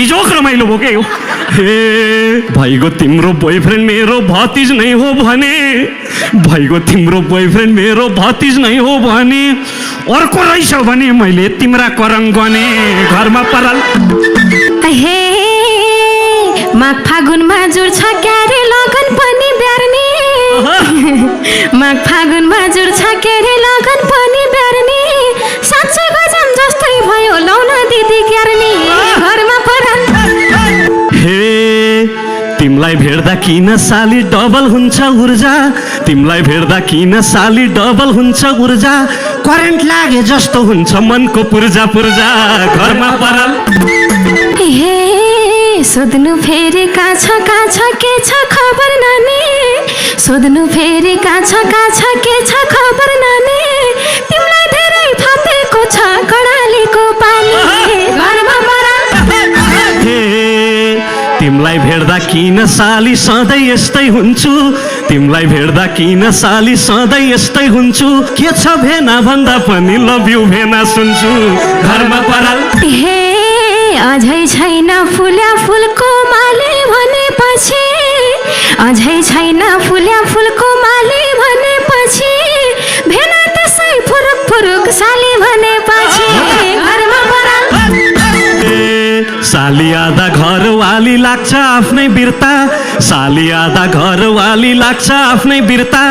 बिजोक रमाइलो भयो के हो। हे भइगयो तिम्रो बोयफ्रेन्ड मेरो भतिज नै हो भने, भइगयो तिम्रो बोयफ्रेन्ड मेरो भतिज नै हो भने, अर्को रहेछ भने मैले तिम्रा करङ गने घरमा पराल। हे माघ फागुनमा जुर्छ क्यारे लगन पनि ब्यार्ने, माघ फागुनमा जुर्छ क्यारे लगन पनि ब्यार्ने, साँच्चै गजम जस्तै भयो लौना दिदी क्यार्ने घरमा पराल। हे तिमलाई भेट्दा किन साली डबल हुन्छ ऊर्जा, तिमलाई भेट्दा किन साली डबल हुन्छ ऊर्जा, करेन्ट लागे जस्तो हुन्छ मनको पुर्जा पुर्जा घरमा पराल। हे सोध्नु फेरि काछ के छ खबर नानी, सोध्नु फेरि काछ के छ खबर नानी, तिमीलाई धेरै फापेको छ कडालीको पानी घरमा पराल। हे तिमलाई भेट्दा किन साली सधैँ यस्तै हुन्छु, तिमलाई भेट्दा किन साली सधैँ यस्तै हुन्छु, के छ भेना भन्दा पनि लभ यु भेना सुन्छु घरमा पराल। हे अझै छैन फुल्या फुलको माले भनेपछि, अझै छैन फुल्या फुलको माले भनेपछि, भेना त्यसै फुरुक फुरुक साली भनेपछि घरमा पराल। साली आधा घरवाली लाग्छ आफ्नै बिर्ता, साली आधा घरवाली लाग्छ आफ्नै बिर्ता,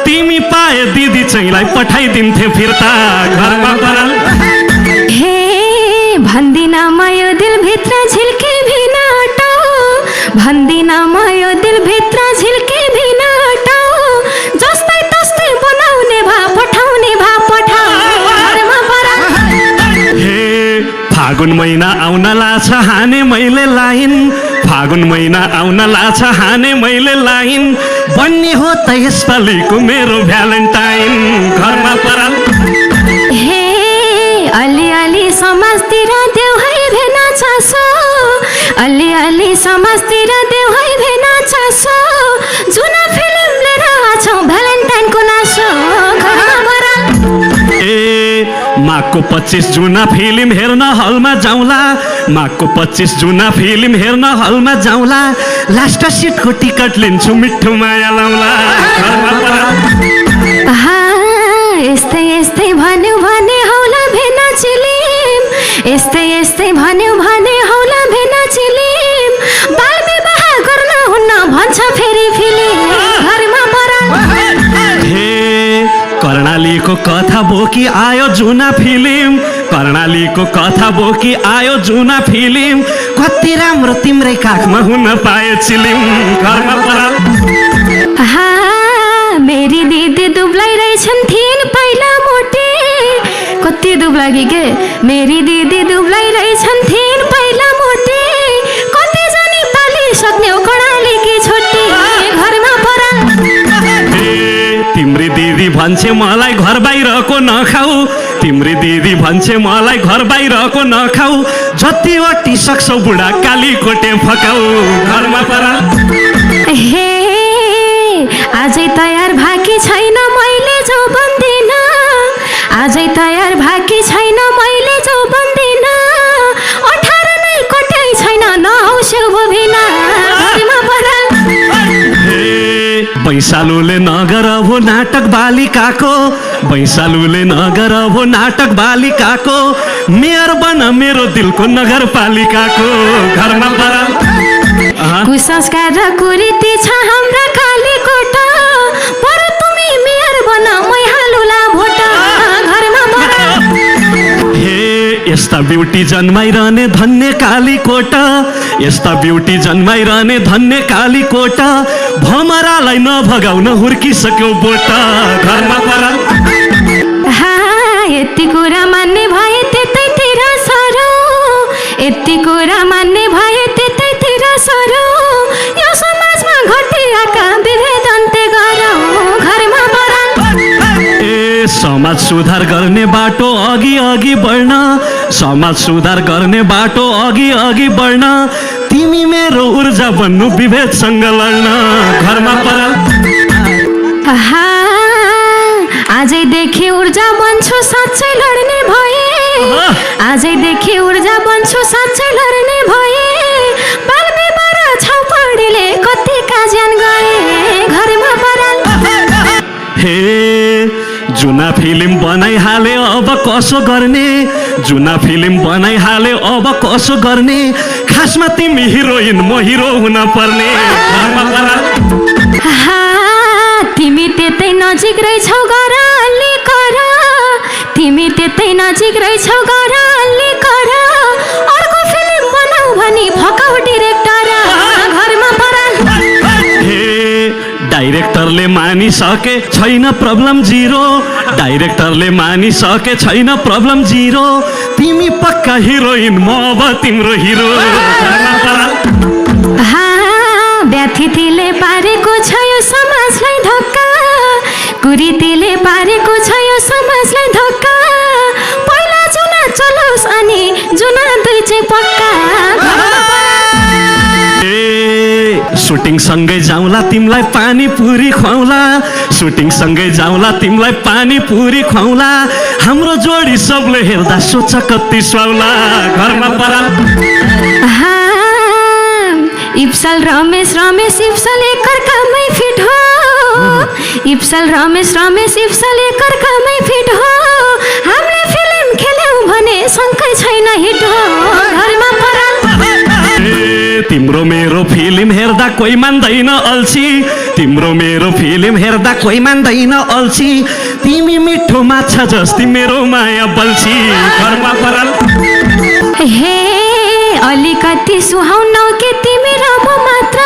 तिमी पाए दिदी चाहिँलाई पठाइदिन्थे फिर्ता घरमा पराल। हे भन्दिन म यो दिलभित्र झिल्के भिना हटाऊ, भन्दिन म यो दिलभित्र झिल्के भिना हटाऊ, जस्तै तस्तै बनाउने भा पठाउने भा पठाऊ घरमा पराल। हे फागुन महिना आउन लाछ हाने मैले लाइन, फागुन महिना आउन लाछ हाने मैले लाइन, बन्ने हो त यसपालिको मेरो भ्यालेन्टाइन घरमा पराल। हे अलि समाजतिर देऊ है भेना चासो, अलि समाजतिर देऊ है भेना चासो, जुना फिल्म लिएर आछौ भ्यालेन्टाइनको नासो घरमा पराल। ए माघको 25 जुना फिल्म हेर्न हलमा जाउँला, माघको 25 जुना फिल्म हेर्न हलमा जाउँला, लास्ट सिटको टिकट लिन्छु मिठो माया लाउँला घरमा पराल। यस्तै यस्तै भन्यो भने हौला भेना चिलिम, यस्तै यस्तै भन्यो भने हौला भेना चिलिम, बाल विवाह गर्न हुन्न भन्छ फेरि फिल्म घरमा पराल। हे कर्णालीको कथा बोकी आयो जुना फिल्म, कर्णालीको कथा बोकी आयो जुना फिल्म, कति राम्रो तिम्रै काखमा हुन पाए चिलिम घरमा पराल। मेरी दिदी दुब्लाई रहेछन् थिइन् पहिला मोटे, कति दुब्लागी के मेरी दिदी दुब्लाई रहेछन् थिइन् पहिला मोटे, कति जानी पाली सक्ने हो कडालीकी छोटी घरमा पराल। तिम्री दिदी भन्छे मलाई घर बाहिरको नखाऊ, तिम्री दिदी भन्छे मलाई घर बाहिरको नखाऊ, जति अटी सक्छौ बुढा कालीकोटे फकाऊ घरमा पराल। हे आजै तयार भाकी छैन मैले जो बन्दिन, आजै तयार भाकी छैन मैले जो बन्दिन, 18 नै कट्याइ छैन नहौस्यौ भिना घरमा पराल। बैशालुले नगर हो नाटक बालिकाको, बैशालुले नगर हो नाटक बालिकाको, मेयर बन मेरो दिलको नगरपालिकाको घरमा पराल। कुसंस्कार र कुरीति छ हाम्रा कालीकोट, बरु तुमी मेयर बन मै हालुला भोट घरमा पराल। हे यस्ता ब्युटी जन्माइरहने धन्य कालीकोट, यस्ता ब्युटी जन्माइरहने धन्य कालीकोट, भमरालाई नभगाउन हुर्किसक्यो बोट घरमा पराल। यति कुरा मान्ने भए त्यतैतिर सरो, यति कुरा मान्ने भए त्यतैतिर सरो, यो समाजमा घटिएका विभेद अन्त्य गरौँ घरमा पराल। ए समाज सुधार गर्ने बाटो अघि अघि बढ्न, समाज सुधार गर्ने बाटो अघि अघि बढ्न, तिमी मेरो ऊर्जा बन्नु विभेदसँग लड्न घरमा पराल। आजैदेखि ऊर्जा बन्छु साँच्चै लड्ने भए, आजैदेखि ऊर्जा बन्छु साँच्चै लड्ने भए, जुना फिल्म बनाइहाले अब कसो गर्ने जुना फिल्म बनाइहाले अब कसो गर्ने खासमा तिमी हिरोइन म हिरो हुन पर्ने तिमी त्यतै नजिक रहेछौ गर अलि कर तिमी त्यतै नजिक रहेछौ गर अलि कर अर्को फिल्म बनाऊ भनी फकाउ डिरेक्टर घरमा पराल हे डाइरेक्टरले मानिसके छैन प्रब्लम जिरो डाइरेक्टरले मानिसके छैन प्रब्लम जिरो तिमी पक्का हिरोइन म अब तिम्रो हिरो व्यथितिले पारेको छ यो समाजलाई धक्का कुरीतिले पारेको छ यो समाजलाई धक्का पहिला जुना चलोस् अनि जुना दुई चाहिँ पक्का सुटिङ सँगै जाउँला तिमीलाई पानी पुरी खुवाउला सुटिङ सँगै जाउँला तिमीलाई पानी पुरी खुवाउला हाम्रो जोडी सबले हेर्दा सोच कति सुहाउला घरमा पराल इप्सल रमेश इप्सल एकअर्कामै फिट हो इप्सल रमेश इप्सल एकअर्कामै फिट हो हामीले फिल्म खेल्यौँ भने शङ्कै छैन हिट हो घरमा पराल तिम्रो मेरो फिल्म हेर्दा कोही मान्दैन अल्छी तिम्रो मेरो फिल्म हेर्दा कोही मान्दैन अल्छी तिमी मिठो माछा जस्ती मेरो माया बल्छी घरमा पराल हे अलिकति सुहाउन के तिमी र म मात्र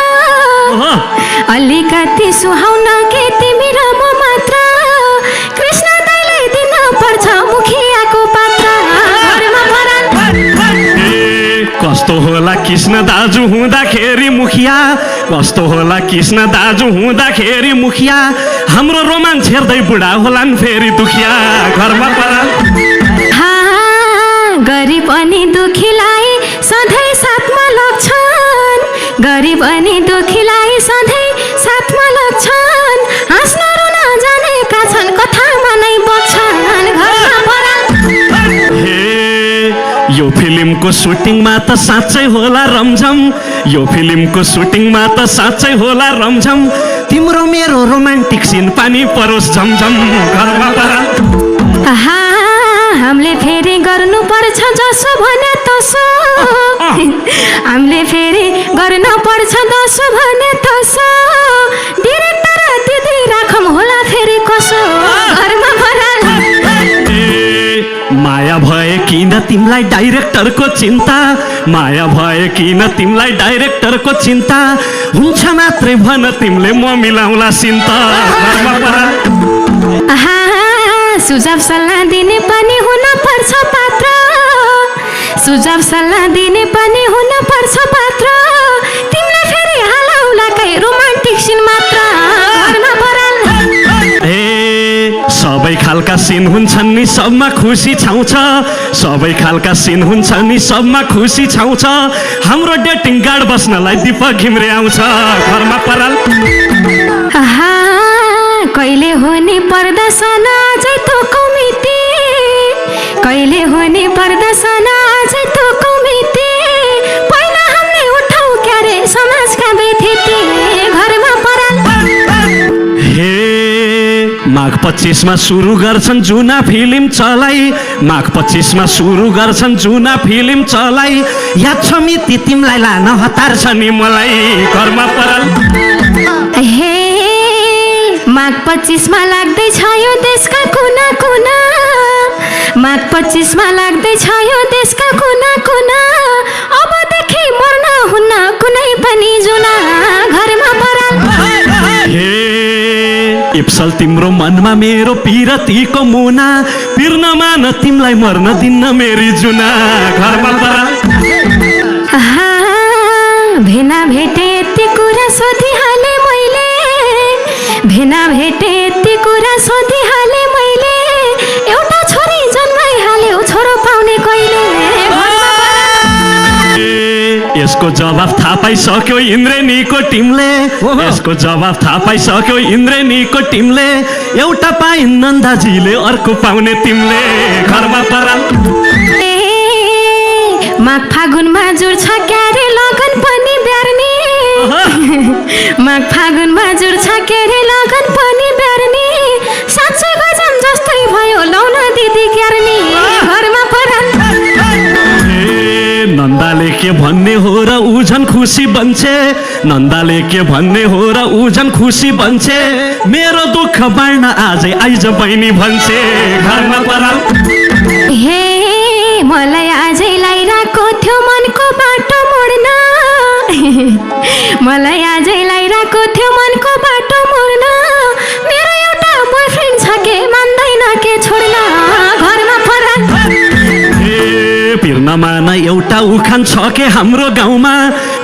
अलिकति सुहाउन के तिमी र म मात्र कृष्ण दाइलाई दिन पर्छ मुखियाको पात्र घरमा पराल कस्तो होला कृष्ण दाजु हुँदाखेरि मुखिया कस्तो होला कृष्ण दाजु हुँदाखेरि मुखिया हाम्रो रोमान्स हेर्दै बुढा होलान् फेरि दुखिया घरमा पराल गरिब अनि दुखीलाई सधैँ साथमा लग्छन् गरिब अनि दुखीलाई सधैँ साथमा लग्छन् हाँस्न रुन जानेका छन् कथामा नै बग्छन् घरमा पराल यो फिल्मको सुटिङमा त साँच्चै होला रमझम यो फिल्मको सुटिङमा त साँच्चै होला रमझम तिम्रो मेरो रोमान्टिक सिन पानी परोस् झमझम घरमा पराल हामीले फेरि गर्नुपर्छ जसो भने तसो हामीले फेरि गर्नुपर्छ जसो भने तसो डिरेक्टर दिदी राखौँ होला फेरि कसो घरमा पराल माया भए किन तिमीलाई डाइरेक्टरको चिन्ता माया भए किन तिमीलाई डाइरेक्टरको चिन्ता हुन्छ मात्रै भन तिमीले म मिलाउला सिन्ता घरमा पराल सुझाव सल्लाह दिने पनि हुन पर्छ पात्र सुझाव सल्लाह दिने पनि हुन पर्छ पात्र तिमीलाई फेरि हालाउलाकै रोमान्टिक सिन मात्र घरमा पराल सबै खालका सिन हुन्छन् नि सबमा खुसी छाउँछ सबै खालका सिन हुन्छन् नि सबमा खुसी छाउँछ हाम्रो डेटिङ गार्ड बस्नलाई दीपक घिम्रे आउँछ घरमा पराल कहिले हुने प्रदर्शन अझै थोकौ मिति कहिले हुने प्रदर्शन अझै थोकौ मिति पहिला हामीले उठाउ क्यारे समाजका बेथिति घरमा पराल माघ 25 मा सुरु गर्छन् जुना फिल्म चलाई माघ 25 मा सुरु गर्छन् जुना फिल्म चलाई याद छ मिति तिमीलाई लान हतार छ नि मलाई घरमा पराल माघ 25 मा लाग्दैछ यो देशका कुना कुना माघ 25 मा लाग्दैछ यो देशका कुना कुना अबदेखि मर्न हुन्न कुनै पनि जुना घरमा पराल इप्सल तिम्रो मनमा मेरो पिरतीको मुना पिर्नमा न तिमीलाई मर्न दिन्न मेरी जुना घरमा पराल भेना भेटे यति कुरा सोधिहाले मैले भेना भेटे यति कुरा सोधिहाले मैले एउटा छोरी जन्माइहाल्यो छोरो पाउने कहिले यसको जवाफ थाहा पाइसक्यो इन्द्रेणीको टिमले यसको जवाफ थाहा पाइसक्यो इन्द्रेणीको टिमले एउटा पाइन् नन्दाजीले अर्को पाउने तिमीले घरमा पराल माघ फागुनमा जुर्छ क्यारे लगन पनि ब्यार्ने माघ फागुनमा जुर्छ क्यारे लगन पनि ब्यार्ने साँच्चै गजम जस्तै के भन्ने हो र ऊ झन् खुसी बन्छे नन्दाले के भन्ने हो र ऊ झन् खुसी बन्छे मेरो दुःख बाँड्न आजै आइज बहिनी भन्छे घरमा पराल हे मलाई आजै लागिरहेको थियो मनको बाटो मोड्न मलाई आजै लागिरहेको थियो मनको बाटो मोड्न मेरो एउटा बोयफ्रेन्ड छ के मान्दैन के छोड्न घरमा पराल पिर्नमा न एउटा उखान छ के हाम्रो गाउँमा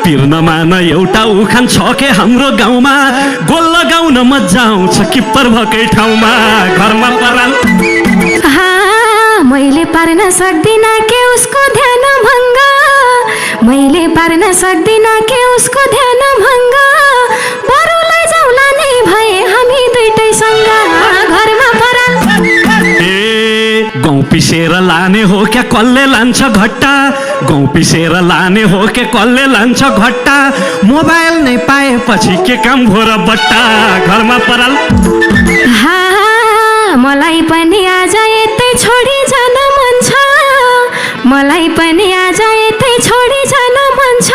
पिर्नमा न एउटा उखान छ के हाम्रो गाउँमा गोल लगाउन मजा आउँछ किप्पर भएकै ठाउँमा घरमा पराल मैले पार्न सक्दिनँ के उसको ध्यान भङ्ग मैले पार्न सक्दिनँ के उसको ध्यान भङ्ग बरु लैजाउला नै भए हामी दुईटैसँग घरमा पराल गाउँ पिसेर लाने हो क्या कसले लान्छ घट्टा गाउँ पिसेर लाने हो के कसले लान्छ घट्टा मोबाइल नै पाएपछि के काम भो र बट्टा घरमा पराल मलाई पनि आज यतै छोडी जान मन छ मलाई पनि आज यतै छोडी जान मन छ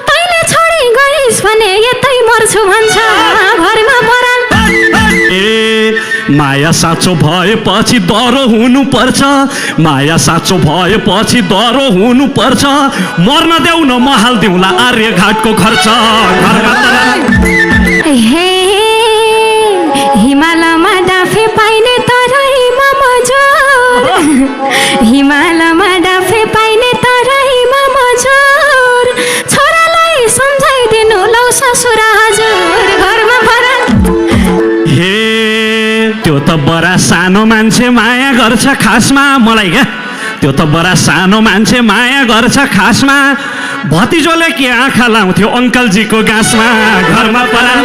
तैँले छोडी गइस् भने यतै मर्छु भन्छ घरमा पराल माया साँचो भएपछि डह्रो हुनुपर्छ माया साँचो भएपछि डह्रो हुनुपर्छ मर्न देऊ न म हाल्दिउँला आर्यघाटको खर्च घरमा पराल हे हिमालयमा डाफे पाइने तर हिमा मजुर हिमालयमा डाफे पाइने तर हिमा मजुर छोरालाई सम्झाइदिनु लौ ससुर हजुर घरमा पराल त्यो त बडा सानो मान्छे माया गर्छ खासमा मलाई क्या त्यो त बडा सानो मान्छे माया गर्छ खासमा भतिजोले के आँखा लाउँथ्यो अङ्कलजीको गाँसमा घरमा पराल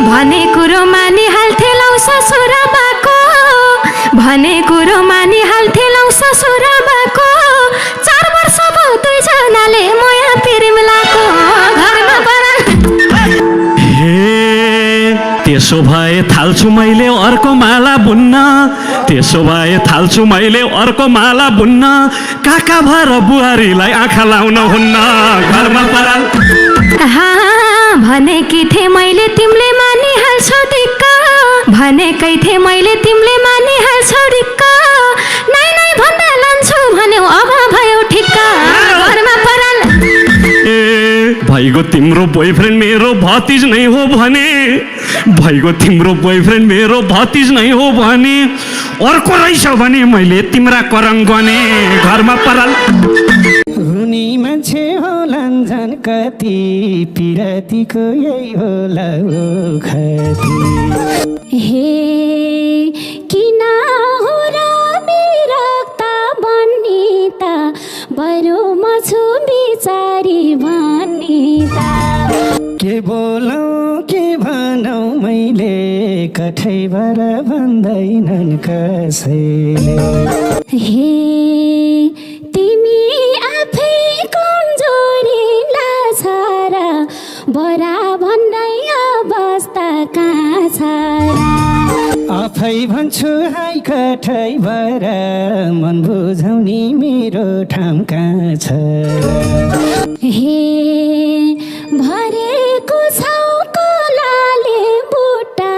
भने कुरो मानिहाल्थे लौ ससुराबाको भने कुरो मानिहाल्थे लौ ससुराबाको 4 वर्ष भयो दुईजनाले माया प्रेम लाको घरमा पराल त्यसो भए थाल्छु मैले अर्को माला बुन्न त्यसो भए थाल्छु मैले अर्को माला बुन्न काका भएर बुहारीलाई आँखा लाउन हुन्न घरमा पराल भनेकी थिएँ मैले तिमीले मानिहाल्छौ दिक्क भनेकै थिएँ मैले तिमीले मानिहाल्छौ दिक्क नै नै भन्दा लान्छु भन्यौ अब भयो ठिक्क घरमा पराल भइगो तिम्रो बोयफ्रेन्ड मेरो भतिज नै हो भने भइगो तिम्रो बोयफ्रेन्ड मेरो भतिज नै हो भने अर्को रहेछ भने मैले तिम्रा करङ गने घरमा पराल हुने मान्छे होलान् झन् कति पिरतीको यही होला खती हे किन हो र बिरक्ता बन्नी त बरु म छु बिचारी भन्नी त के बोलौँ के भनौँ मैले कठैबाट भन्दैनन् कसैले हे तिमी आफै कमजोरी लाछारा बरा भन्दै अवस्था कहाँ छ आफै भन्छु हाई कठैबाट मन बुझाउने मेरो ठाउँ कहाँ छ हे भरेको छौ कोलाले बुट्टा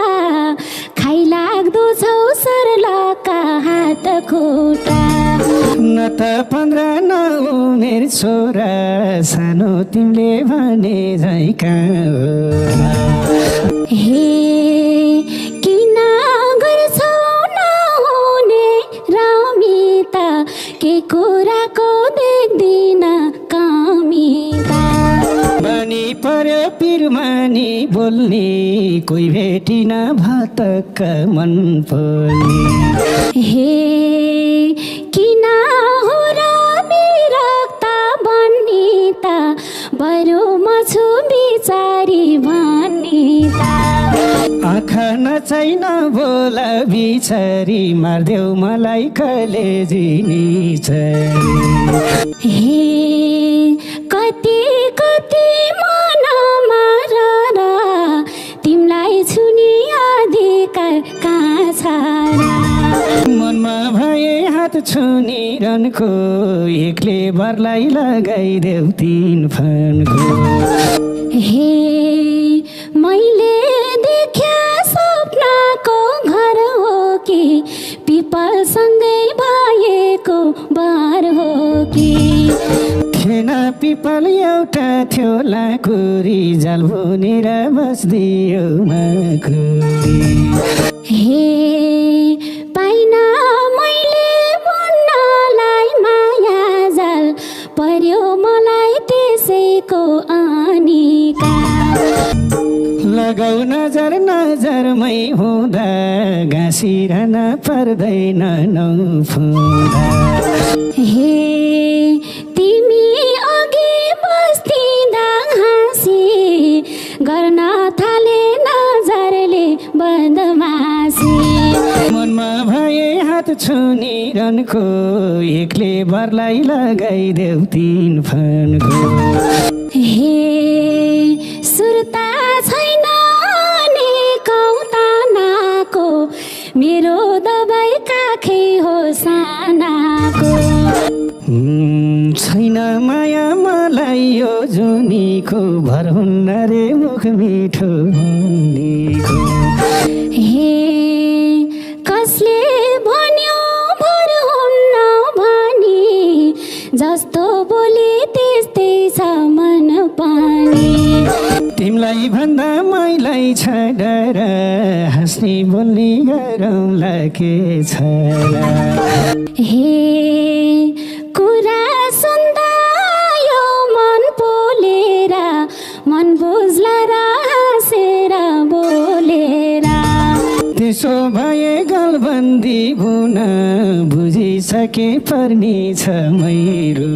खाइलाग्दो छौ सरलका हात खुट्टा न त 15 न उमेर छोरा सानो तिमीले भने झै कहाँ हे किन गर्छौ नहुने रमिता के कुराको देख्दिन कमिता बनी पर्यो पिरमानी बोल्ने कोही भेटिन भतक मन पर्ने हे किन हो र बिरक्ता बन्नी त बरु म छु बिचारी भन्नी त आँखा नचाइन बोला बिचारी मार्देऊ मलाई कलेजी निचरी हे कति कति मनमा र तिमीलाई छुनी अधिकार कहाँ छ र मनमा भए हात छुनिरनको एक्ले बरलाई लगाइदेऊ 3 फनको हे मैले देख्या सपनाको घर हो कि पिपलसँगै भएको बार हो कि थिएन पिपल एउटा थियो लाकुरी जाल बुनेर बस्दियो माकुरी हे पाइना मैले बुन्नलाई माया जाल पर्यो मलाई त्यसैको आनीका लगाउ नजर नजरमै हुँदा घाँसिरहन पर्दैन नफुँदा हे तिमी अघि बस्दिँदा हाँसी गर्न थाले नजरले बदमासी मनमा भए हात छुनिरनको एक्ले बरलाई लगाइदेऊ 3 फनको हे सुर्ता छैन कौतानाको मेरो दबाई काखै हो सानाको छैन माया मलाई यो जुनीको भर हुन्न रे मुख मिठो हुनेको हे कसले भन्यो भर हुन्न भनी जस्तो बोले त्यस्तै छ मन पानी तिमीलाई भन्दा मैलाई छ डर हाँस्ने बोल्ने गरौँला के छ र हे कुरा सुन्दा यो मन पोलेर मन बुझ्ला र हाँसेर बोलेर त्यसो भए गलबन्दी हुन बुझिसके पर्ने छ मेरो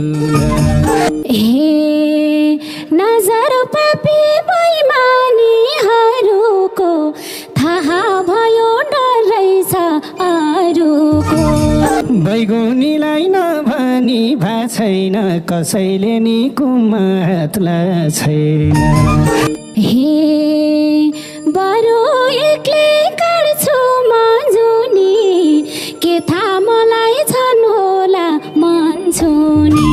हे नजर पापी बैमानीहरूको थाहा भयो डर रहेछ अरूको बैगुनीलाई नभनी भा छैन कसैले नि कुमातला छैन हे बरु एक्लै काट्छु मजुनी के थाहा मलाई छन् होला मन छुनी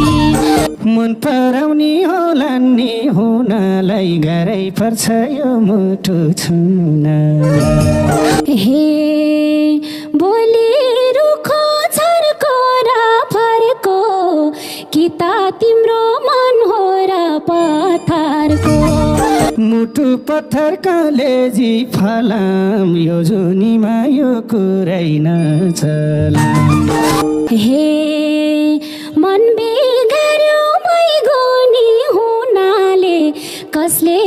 मन पराउने होला नि हुनलाई गाह्रै पर्छ यो मुटु छुन हे बोली रुखो छर्को र फर्को कि त तिम्रो मन हो र पत्थरको मुटु पत्थर कलेजी फलाम यो जुनीमा यो कुरै नचलाम हे मन बिगार्यो बैगुनी हुनाले कसले